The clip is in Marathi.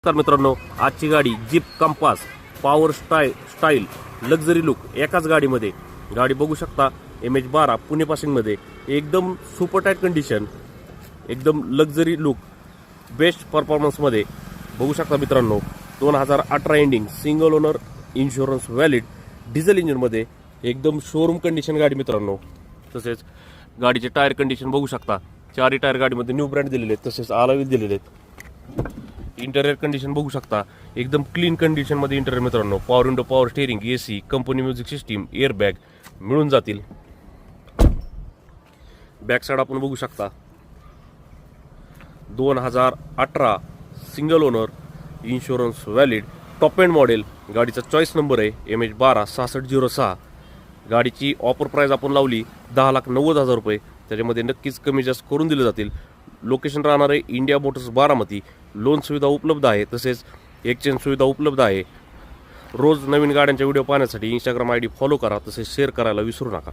तर मित्रांनो, आजची गाडी jeep compass power style luxury look एकाच गाडीमध्ये गाडी बघू शकता। MH12 पुणे पासिंग मध्ये एकदम सुपर टाईट कंडिशन, एकदम लक्झरी लुक, बेस्ट परफॉर्मन्स मध्ये बघू शकता मित्रांनो। 2018 ending single owner insurance valid diesel engine मध्ये एकदम शोरूम कंडिशन गाडी मित्रांनो। तसेच गाडीचे टायर कंडिशन बघू शकता, चारही टायर गाडीमध्ये न्यू ब्रँड दिलेले आहेत, तसेच अलॉय दिलेले आहेत। इंटेरियर कंडिशन बघू शकता, एकदम क्लीन कंडिशन मध्ये इंटेरियर मित्रांनो। Power window, power steering, AC, company music system, air bag मिळून जातील। बॅक साइड आपण बघू शकता, 2018 single owner insurance valid top end model गाडीचा चॉईस नंबर आहे MH12 6606। गाडीची ऑफर प्राइस आपण लावली 10,90,000 रुपये, त्याच्यामध्ये नक्कीच कमी जास्त करून दिले जातील। लोकेशन राहणार आहे इंडिया मोटर्स बारामती। लोन सुविधा उपलब्ध आहे, तसेच एक्सचेंज सुविधा उपलब्ध आहे। रोज नवीन गाड्यांच्या व्हिडिओ पाहण्यासाठी Instagram ID फॉलो करा, तसेच शेअर करायला विसरू नका।